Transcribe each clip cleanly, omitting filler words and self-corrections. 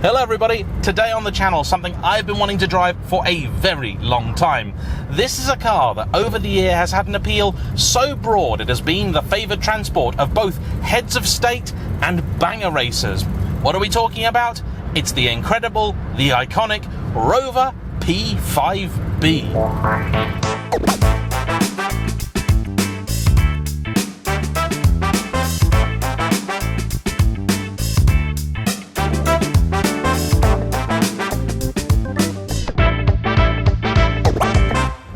Hello everybody, today on the channel something I've been wanting to drive for a very long time. This is a car that over the year has had an appeal so broad it has been the favoured transport of both heads of state and banger racers. What are we talking about? It's the incredible, the iconic Rover P5b.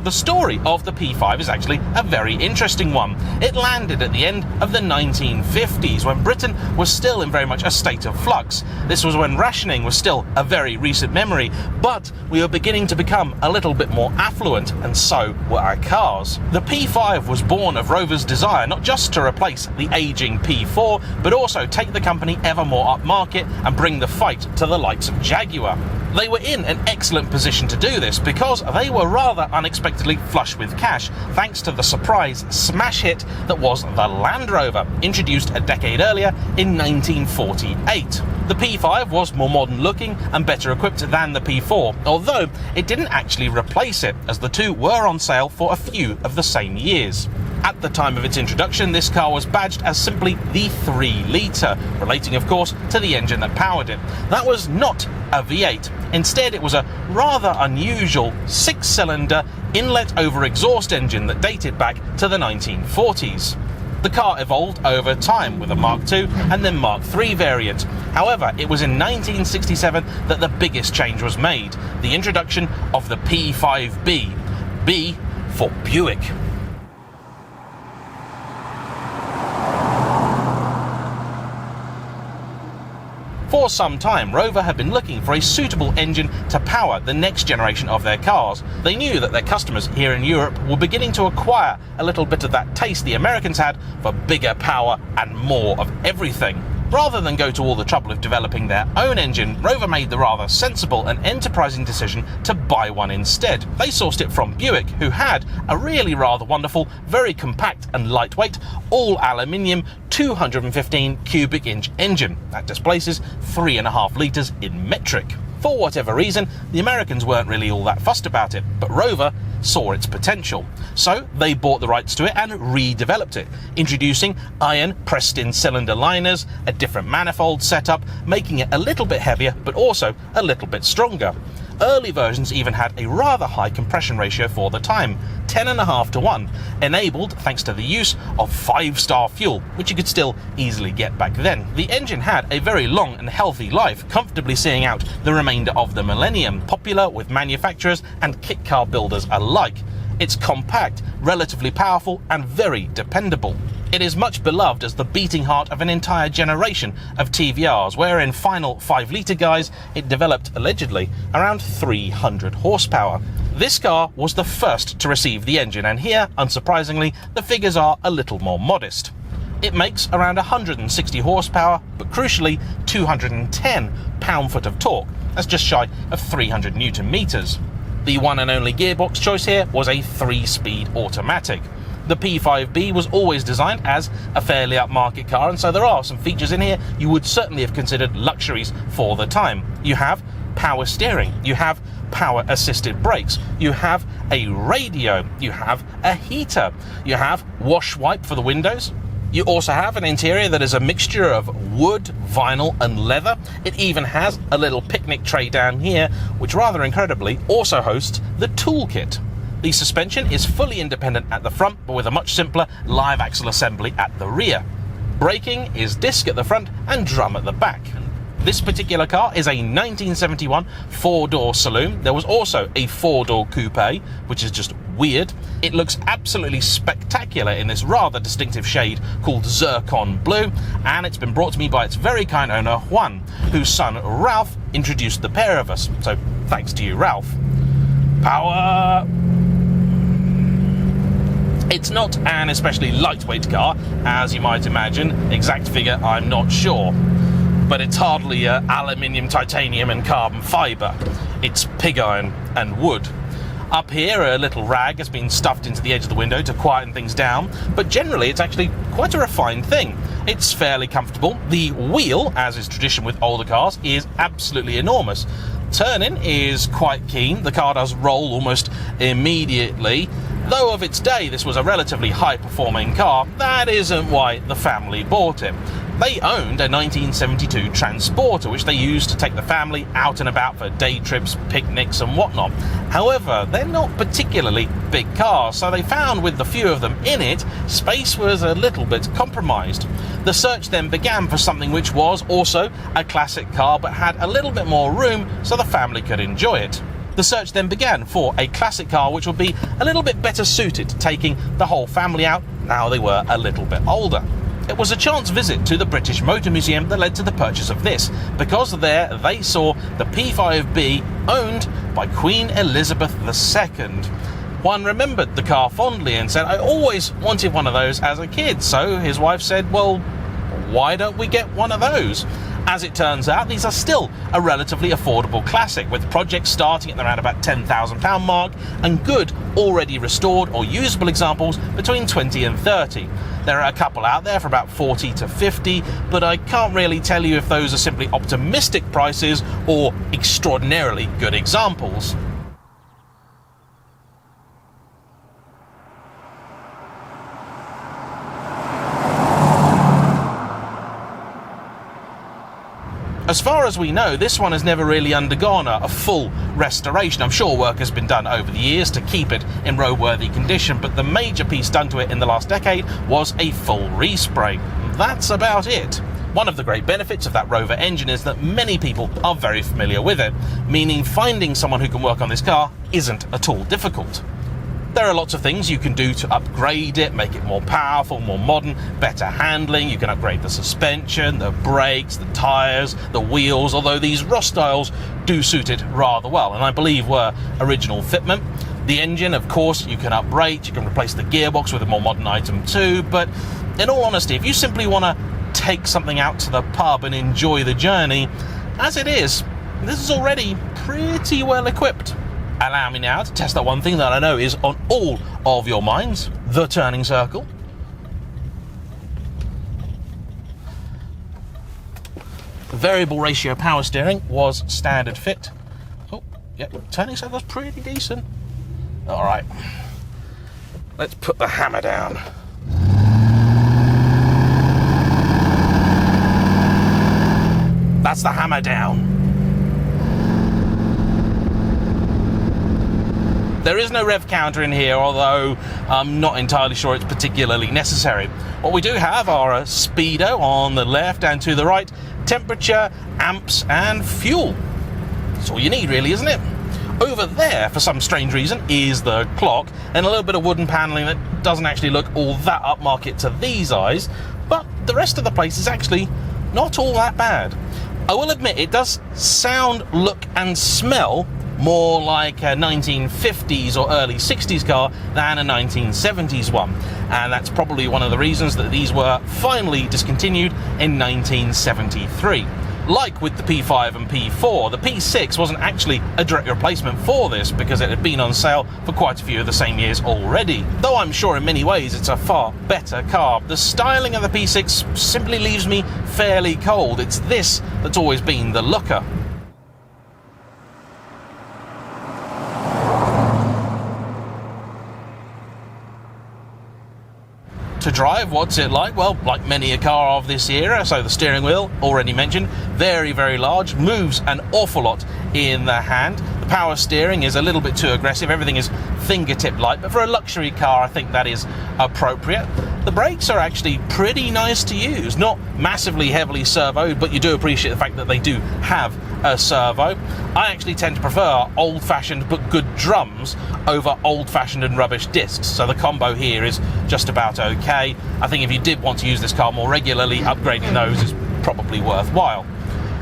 The story of the P5 is actually a very interesting one. It landed at the end of the 1950s when Britain was still in very much a state of flux. This was when rationing was still a very recent memory, but we were beginning to become a little bit more affluent, and so were our cars. The P5 was born of Rover's desire not just to replace the aging P4, but also take the company ever more upmarket and bring the fight to the likes of Jaguar. They were in an excellent position to do this because they were rather unexpectedly flush with cash thanks to the surprise smash hit that was the Land Rover, introduced a decade earlier in 1948. The P5 was more modern looking and better equipped than the P4, although it didn't actually replace it, as the two were on sale for a few of the same years. At the time of its introduction, this car was badged as simply the 3 Litre, relating of course to the engine that powered it. That was not a V8. Instead, it was a rather unusual 6-cylinder inlet over exhaust engine that dated back to the 1940s. The car evolved over time with a Mark II and then Mark III variant. However, it was in 1967 that the biggest change was made, the introduction of the P5b, B for Buick. For some time, Rover had been looking for a suitable engine to power the next generation of their cars. They knew that their customers here in Europe were beginning to acquire a little bit of that taste the Americans had for bigger power and more of everything. Rather than go to all the trouble of developing their own engine, Rover made the rather sensible and enterprising decision to buy one instead. They sourced it from Buick, who had a really rather wonderful, very compact and lightweight, all aluminium 215 cubic inch engine that displaces 3.5 litres in metric. For whatever reason, the Americans weren't really all that fussed about it, but Rover saw its potential. So they bought the rights to it and redeveloped it, introducing iron pressed-in cylinder liners, a different manifold setup, making it a little bit heavier but also a little bit stronger. Early versions even had a rather high compression ratio for the time, 10.5 to 1, enabled thanks to the use of 5-star fuel, which you could still easily get back then. The engine had a very long and healthy life, comfortably seeing out the remainder of the millennium, popular with manufacturers and kit car builders alike. It's compact, relatively powerful and very dependable. It is much beloved as the beating heart of an entire generation of TVRs, where in final 5-litre guise it developed, allegedly, around 300 horsepower. This car was the first to receive the engine, and here, unsurprisingly, the figures are a little more modest. It makes around 160 horsepower, but crucially 210 pound-foot of torque. That's just shy of 300 Newton meters. The one and only gearbox choice here was a 3-speed automatic. The P5b was always designed as a fairly upmarket car, and so there are some features in here you would certainly have considered luxuries for the time. You have power steering, you have power assisted brakes, you have a radio, you have a heater, you have wash wipe for the windows. You also have an interior that is a mixture of wood, vinyl and leather. It even has a little picnic tray down here, which rather incredibly also hosts the toolkit. The suspension is fully independent at the front, but with a much simpler live axle assembly at the rear. Braking is disc at the front and drum at the back. This particular car is a 1971 4-door saloon. There was also a 4-door coupe, which is just weird. It looks absolutely spectacular in this rather distinctive shade called Zircon Blue, and it's been brought to me by its very kind owner, Juan, whose son, Ralph, introduced the pair of us. So thanks to you, Ralph. Power! It's not an especially lightweight car, as you might imagine. Exact figure, I'm not sure. But it's hardly aluminium, titanium and carbon fibre. It's pig iron and wood. Up here, a little rag has been stuffed into the edge of the window to quieten things down, but generally it's actually quite a refined thing. It's fairly comfortable. The wheel, as is tradition with older cars, is absolutely enormous. Turning is quite keen. The car does roll almost immediately. Though of its day this was a relatively high-performing car, that isn't why the family bought it. They owned a 1972 Transporter, which they used to take the family out and about for day trips, picnics and whatnot. However, they're not particularly big cars, so they found with the few of them in it, space was a little bit compromised. The search then began for something which was also a classic car, but had a little bit more room so the family could enjoy it. The search then began for a classic car which would be a little bit better suited to taking the whole family out now they were a little bit older. It was a chance visit to the British Motor Museum that led to the purchase of this, because there they saw the P5b owned by Queen Elizabeth II. One remembered the car fondly and said, "I always wanted one of those as a kid." So his wife said, "Well, why don't we get one of those?" As it turns out, these are still a relatively affordable classic, with projects starting at around about £10,000 mark and good already restored or usable examples between 20 and 30. There are a couple out there for about 40 to 50, but I can't really tell you if those are simply optimistic prices or extraordinarily good examples. As far as we know, this one has never really undergone a full restoration. I'm sure work has been done over the years to keep it in roadworthy condition, but the major piece done to it in the last decade was a full respray. That's about it. One of the great benefits of that Rover engine is that many people are very familiar with it, meaning finding someone who can work on this car isn't at all difficult. There are lots of things you can do to upgrade it, make it more powerful, more modern, better handling. You can upgrade the suspension, the brakes, the tyres, the wheels, although these Ross styles do suit it rather well, and I believe were original fitment. The engine, of course, you can uprate, you can replace the gearbox with a more modern item too, but in all honesty, if you simply want to take something out to the pub and enjoy the journey, as it is, this is already pretty well equipped. Allow me now to test that one thing that I know is on all of your minds, the turning circle. Variable ratio power steering was standard fit. Oh, yeah, turning circle's pretty decent. All right, let's put the hammer down. That's the hammer down. There is no rev counter in here, although I'm not entirely sure it's particularly necessary. What we do have are a speedo on the left and to the right, temperature, amps and fuel. That's all you need really, isn't it? Over there, for some strange reason, is the clock and a little bit of wooden panelling that doesn't actually look all that upmarket to these eyes, but the rest of the place is actually not all that bad. I will admit it does sound, look and smell more like a 1950s or early 60s car than a 1970s one, and that's probably one of the reasons that these were finally discontinued in 1973. Like with the P5 and P4, the P6 wasn't actually a direct replacement for this because it had been on sale for quite a few of the same years already. Though I'm sure in many ways it's a far better car, the styling of the P6 simply leaves me fairly cold. It's this that's always been the looker. To drive, what's it like? Well, like many a car of this era, so the steering wheel, already mentioned, very, very large, moves an awful lot in the hand. The power steering is a little bit too aggressive, everything is fingertip light, but for a luxury car I think that is appropriate. The brakes are actually pretty nice to use, not massively heavily servoed, but you do appreciate the fact that they do have a servo. I actually tend to prefer old-fashioned but good drums over old-fashioned and rubbish discs, so the combo here is just about okay. I think if you did want to use this car more regularly, upgrading those is probably worthwhile.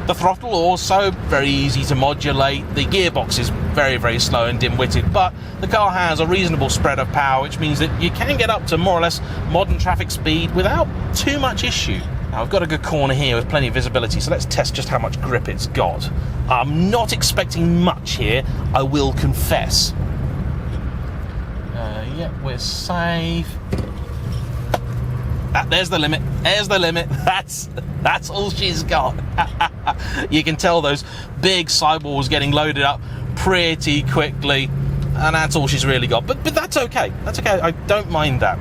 The throttle also very easy to modulate. The gearbox is very, very slow and dim-witted, but the car has a reasonable spread of power, which means that you can get up to more or less modern traffic speed without too much issue. Now, I've got a good corner here with plenty of visibility, so let's test just how much grip it's got. I'm not expecting much here, I will confess. Yeah, we're safe. There's the limit. There's the limit. That's all she's got. You can tell those big sidewalls getting loaded up pretty quickly, and that's all she's really got. But that's okay. That's okay. I don't mind that.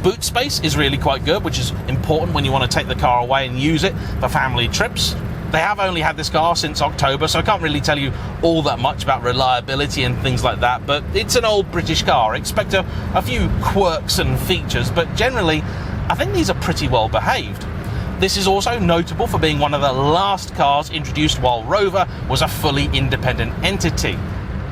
Boot space is really quite good, which is important when you want to take the car away and use it for family trips. They have only had this car since October, so I can't really tell you all that much about reliability and things like that, but it's an old British car. Expect a few quirks and features, but generally, I think these are pretty well behaved. This is also notable for being one of the last cars introduced while Rover was a fully independent entity.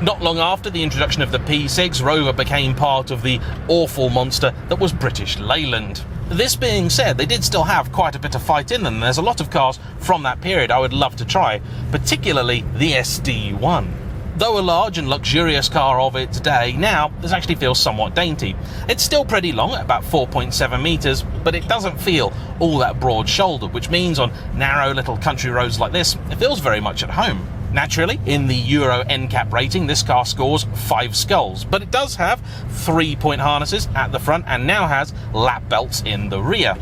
Not long after the introduction of the P6, Rover became part of the awful monster that was British Leyland. This being said, they did still have quite a bit of fight in them. There's a lot of cars from that period I would love to try, particularly the SD1. Though a large and luxurious car of its day, now this actually feels somewhat dainty. It's still pretty long at about 4.7 metres, but it doesn't feel all that broad-shouldered, which means on narrow little country roads like this, it feels very much at home. Naturally, in the Euro NCAP rating, this car scores 5 skulls, but it does have 3-point harnesses at the front and now has lap belts in the rear.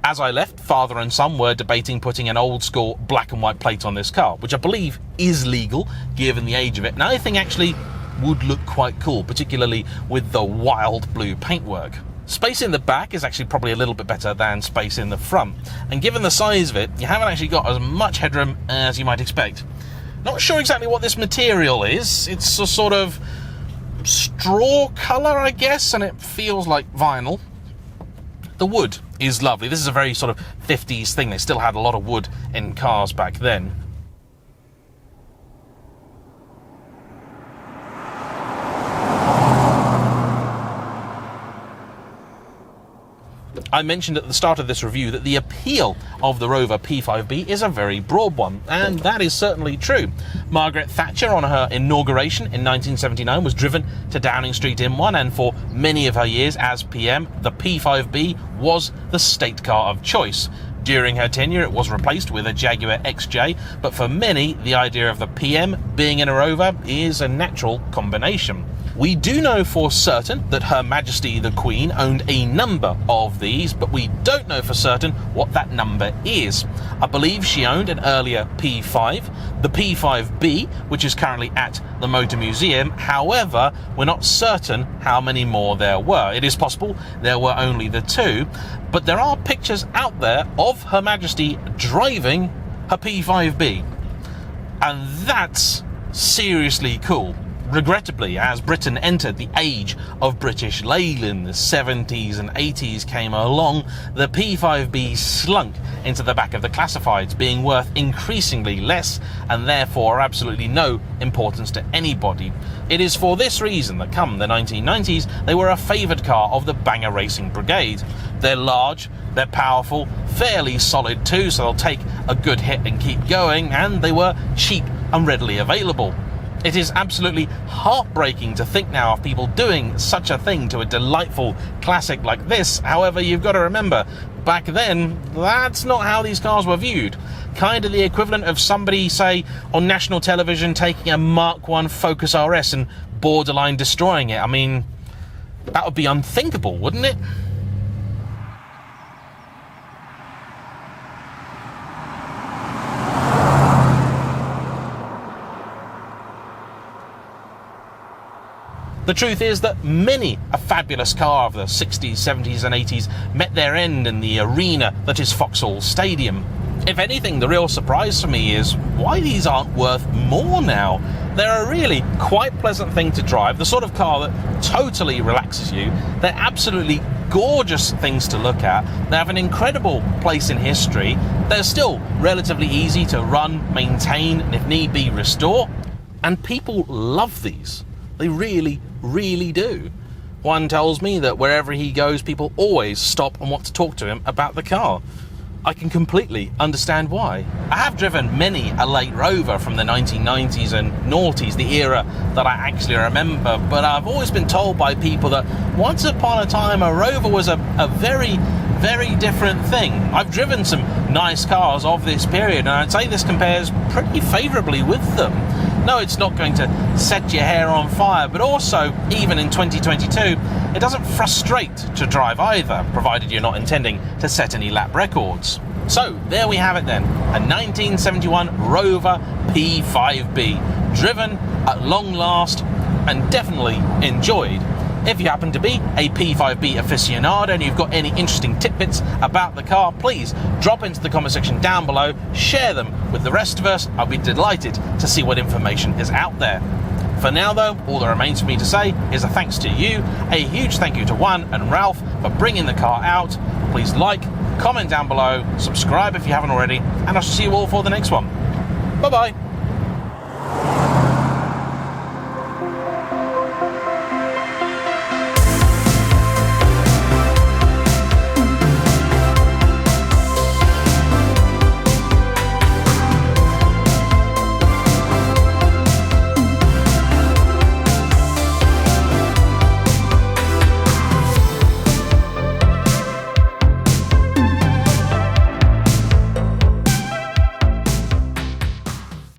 As I left, father and son were debating putting an old-school black and white plate on this car, which I believe is legal, given the age of it, and I think actually would look quite cool, particularly with the wild blue paintwork. Space in the back is actually probably a little bit better than space in the front, and given the size of it, you haven't actually got as much headroom as you might expect. Not sure exactly what this material is. It's a sort of straw colour, I guess, and it feels like vinyl. The wood is lovely. This is a very sort of 50s thing. They still had a lot of wood in cars back then. I mentioned at the start of this review that the appeal of the Rover P5b is a very broad one, and that is certainly true. Margaret Thatcher, on her inauguration in 1979, was driven to Downing Street in one, and for many of her years as PM, the P5b was the state car of choice. During her tenure, it was replaced with a Jaguar XJ, but for many, the idea of the PM being in a Rover is a natural combination. We do know for certain that Her Majesty the Queen owned a number of these, but we don't know for certain what that number is. I believe she owned an earlier P5, the P5b, which is currently at the Motor Museum. However, we're not certain how many more there were. It is possible there were only the 2, but there are pictures out there of Her Majesty driving her P5b, and that's seriously cool. Regrettably, as Britain entered the age of British Leyland, the 70s and 80s came along, the P5b slunk into the back of the classifieds, being worth increasingly less and therefore absolutely no importance to anybody. It is for this reason that come the 1990s, they were a favoured car of the banger racing brigade. They're large, they're powerful, fairly solid too, so they'll take a good hit and keep going, and they were cheap and readily available. It is absolutely heartbreaking to think now of people doing such a thing to a delightful classic like this. However, you've got to remember, back then, that's not how these cars were viewed. Kind of the equivalent of somebody, say, on national television taking a Mark I Focus RS and borderline destroying it. I mean, that would be unthinkable, wouldn't it? The truth is that many a fabulous car of the 60s, 70s and 80s met their end in the arena that is Vauxhall Stadium. If anything, the real surprise for me is why these aren't worth more now. They're a really quite pleasant thing to drive, the sort of car that totally relaxes you. They're absolutely gorgeous things to look at. They have an incredible place in history. They're still relatively easy to run, maintain, and if need be, restore. And people love these. They really, really do. One tells me that wherever he goes, people always stop and want to talk to him about the car. I can completely understand why. I have driven many a late Rover from the 1990s and noughties, the era that I actually remember, but I've always been told by people that once upon a time a Rover was a very, very different thing. I've driven some nice cars of this period, and I'd say this compares pretty favourably with them. No, it's not going to set your hair on fire, but also, even in 2022, it doesn't frustrate to drive either, provided you're not intending to set any lap records. So, there we have it then, a 1971 Rover P5b, driven at long last and definitely enjoyed. If you happen to be a P5b aficionado and you've got any interesting tidbits about the car, please drop into the comment section down below, share them with the rest of us. I'll be delighted to see what information is out there. For now though, all that remains for me to say is a thanks to you, a huge thank you to Juan and Ralph for bringing the car out. Please like, comment down below, subscribe if you haven't already, and I shall see you all for the next one. Bye bye.